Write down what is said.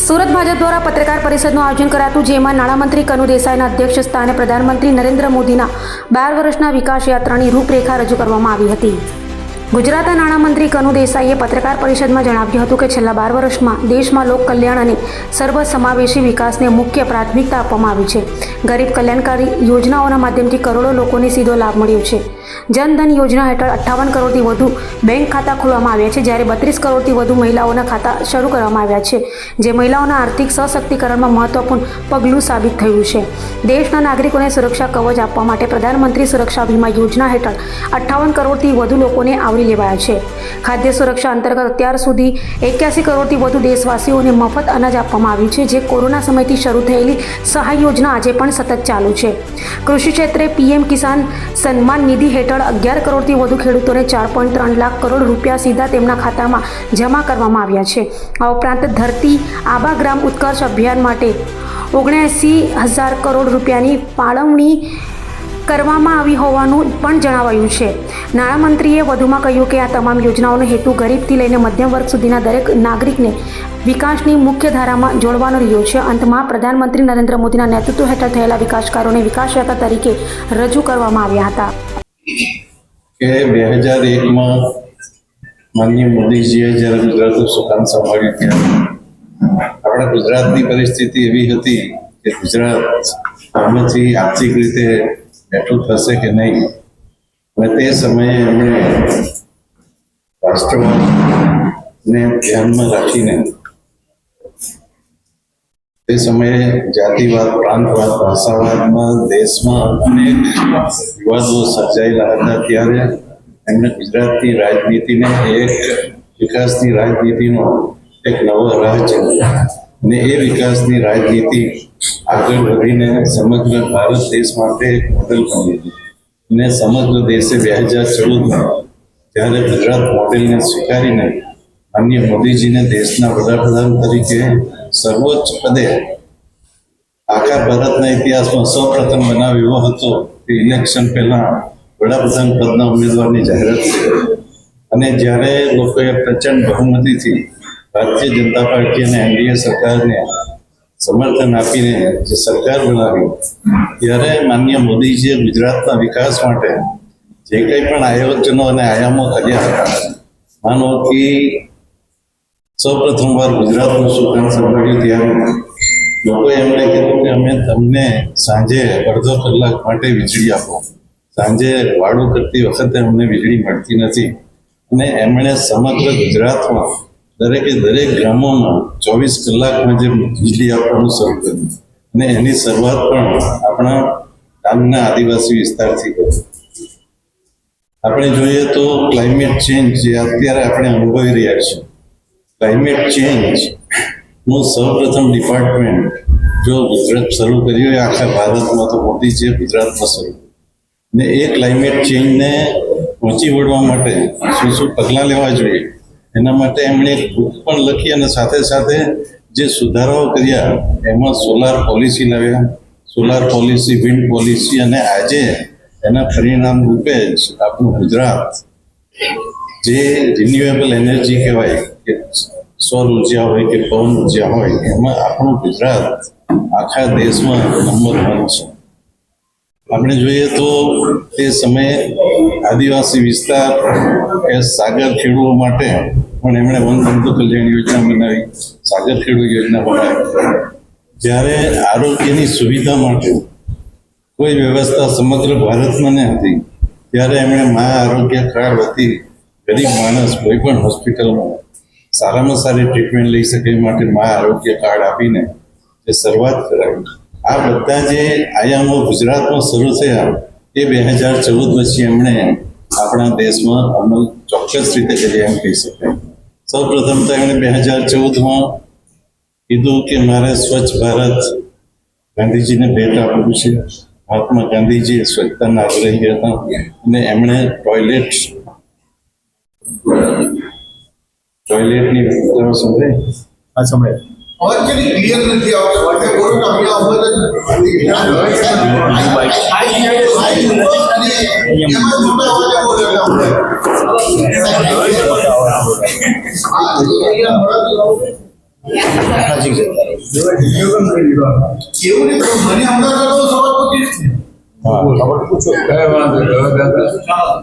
સુરત ભાજપ દ્વારા પત્રકાર પરિષદનું આયોજન કરાતું, જેમાં નાણામંત્રી કનુ દેસાઈના અધ્યક્ષ સ્થાને પ્રધાનમંત્રી નરેન્દ્ર મોદીના 12 વર્ષના વિકાસ યાત્રાની રૂપરેખા રજૂ કરવામાં આવી હતી. ગુજરાતના નાણામંત્રી કનુ દેસાઈએ પત્રકાર પરિષદમાં જણાવ્યું હતું કે છેલ્લા 12 વર્ષમાં દેશમાં લોક કલ્યાણ અને સર્વસમાવેશી વિકાસને મુખ્ય પ્રાથમિકતા આપવામાં આવી છે. ગરીબ કલ્યાણકારી યોજનાઓના માધ્યમથી કરોડો લોકોને સીધો લાભ મળ્યો છે. જનધન યોજના હેઠળ 58 કરોડથી વધુ બેંક ખાતા ખોલવામાં આવ્યા છે, જ્યારે 32 કરોડથી વધુ મહિલાઓના ખાતા શરૂ કરવામાં આવ્યા છે, જે મહિલાઓના આર્થિક સશક્તિકરણમાં મહત્વપૂર્ણ પગલું સાબિત થયું છે. દેશના નાગરિકોને સુરક્ષા કવચ આપવા માટે પ્રધાનમંત્રી સુરક્ષા વીમા યોજના હેઠળ 58 કરોડથી વધુ લોકોને આવરી લેવાયા છે. ખાદ્ય સુરક્ષા અંતર્ગત અત્યાર સુધી 81 કરોડથી વધુ દેશવાસીઓને મફત અનાજ આપવામાં આવ્યું છે, જે કોરોના સમયથી શરૂ થયેલી સહાય યોજના આજે પણ સતત ચાલુ છે. કૃષિ ક્ષેત્રે પીએમ કિસાન સન્માન નિધિ હેઠળ 11 કરોડથી વધુ ખેડૂતોને 4.3 લાખ કરોડ રૂપિયા સીધા તેમના ખાતામાં જમા કરવામાં આવ્યા છે. આ ઉપરાંત ધરતી આબા ગ્રામ ઉત્કર્ષ અભિયાન માટે 79,000 કરોડ રૂપિયાની ફાળવણી કરવામાં આવી હોવાનું પણ જણાવાયું છે. નાણામંત્રીએ વધુમાં કહ્યું કે આ તમામ યોજનાઓનો હેતુ ગરીબથી લઈને મધ્યમ વર્ગ સુધીના દરેક નાગરિકને વિકાસની મુખ્ય ધારામાં જોડવાનો રહ્યો છે. અંતમાં પ્રધાનમંત્રી નરેન્દ્ર મોદીના નેતૃત્વ હેઠળ થયેલા વિકાસકારોને વિકાસ યાત્રા તરીકે રજૂ કરવામાં આવ્યા હતા. કે 2001માં માનનીય મોદીજીએ જ્યારે ગુજરાતનું સુકાન સંભાળ્યું ત્યારે આપણા ગુજરાતની પરિસ્થિતિ એવી હતી કે ગુજરાત આમાંથી આર્થિક રીતે બેઠું થશે કે નહીં, અને તે સમયે એમણે રાષ્ટ્રવાદને ધ્યાનમાં રાખીને તે સમયે જાતિવાદ, પ્રાંતવાદ, ભાષાવાદમાં દેશમાં અનેક વિવાદો સર્જાયેલા હતા. ત્યારે એમણે ગુજરાતની રાજનીતિને એક વિકાસની રાજનીતિનો એક નવો રાહ ચીંધ્યો, અને એ વિકાસની રાજનીતિ આગળ વધીને સમગ્ર ભારત દેશ માટે એક મોડેલ બની હતી. અને સમગ્ર દેશે 2014માં જ્યારે ગુજરાત મોડેલને સ્વીકારીને માનનીય મોદીજીને દેશના વડાપ્રધાન તરીકે સર્વોચ્ચ પદે આખા ભારતના ઇતિહાસમાં સૌપ્રથમ બનાવ્યો હતો કે ઇલેક્શન પહેલા વડાપ્રધાન પદના ઉમેદવારની જાહેરાત કરી. અને જ્યારે લોકોએ પ્રચંડ બહુમતીથી ભારતીય જનતા પાર્ટી અને એનડીએ સરકારને સમર્થન આપીને જે સરકાર બનાવી, ત્યારે માનનીય મોદીજીએ ગુજરાતના વિકાસ માટે જે કંઈ પણ આયોજનો અને આયામો કર્યા હતા, માનો કે સૌ પ્રથમવાર ગુજરાતનું સુકાન સંભાળ્યું ત્યારે લોકોએ એમણે કીધું કે અમે તમને સાંજે અડધો કલાક માટે વીજળી આપો. સાંજે વાળું કરતી વખતે અમને વીજળી મળતી નથી. અને એમણે સમગ્ર ગુજરાતમાં દરેક ગામોમાં 24 કલાકમાં જે વીજળી આપવાનું શરૂ કર્યું, અને એની શરૂઆત પણ આપણા ગામના આદિવાસી વિસ્તારથી કરી. આપણે જોઈએ તો ક્લાઇમેટ ચેન્જ જે અત્યારે આપણે અનુભવી રહ્યા છીએ, ક્લાઇમેટ ચેન્જનું સૌપ્રથમ ડિપાર્ટમેન્ટ જો ગુજરાત શરૂ કર્યું હોય આખા ભારતમાં, તો મોદીજીએ ગુજરાતમાં શરૂ કર્યું. ને એ ક્લાઇમેટ ચેન્જને પહોંચી વળવા માટે શું પગલાં લેવા જોઈએ એના માટે એમણે એક બુક પણ લખી, અને સાથે સાથે જે સુધારાઓ કર્યા એમાં સોલાર પોલિસી લાવ્યા, સોલાર પોલિસી, વિન્ડ પોલિસી, અને આજે એના પરિણામ રૂપે જ આપણું ગુજરાત જે રિન્યુએબલ એનર્જી કહેવાય કે સૌર ઉર્જા હોય કે પવન ઉર્જા હોય, એમાં આપણું ગુજરાત આખા દેશમાં નંબર 1 છે. આપણે જોઈએ તો તે સમયે આદિવાસી વિસ્તાર એ સાગર ખેડૂતો માટે પણ એમણે વનબંધુ કલ્યાણ યોજના બનાવી, સાગર ખેડૂત યોજના બનાવી. જ્યારે આરોગ્યની સુવિધા માટે કોઈ વ્યવસ્થા સમગ્ર ભારતમાં ન હતી, ત્યારે એમણે મા આરોગ્ય કાર્ડ વતી ગરીબ માણસ કોઈ પણ હોસ્પિટલમાં સારામાં સારી ટ્રીટમેન્ટ લઈ શકે એ માટે મા આરોગ્ય કાર્ડ આપીને જે શરૂઆત કરાવી. આ બધા જે આયામો ગુજરાતમાં શરૂ થયા એ 2014 પછી એમણે આપણા દેશમાં અમલ ચોક્કસ રીતે કરી એમ કહી શકાય. સૌ પ્રથમ તો એમણે 2014માં કીધું કે મારે સ્વચ્છ ભારત ગાંધીજીને ભેટ આપવું છે. મહાત્મા ગાંધીજી સ્વચ્છતાના આગ્રહી હતા, અને એમણે ટોયલેટની વ્યવસ્થા સંભળાય. ક્લિયર નથી આવતું. નજીક જતા રહો. એવું નહીં પણ મને અંદાજ હતો સવાલ પૂછીશ ને. હા ખબર પૂછો. ચાલો.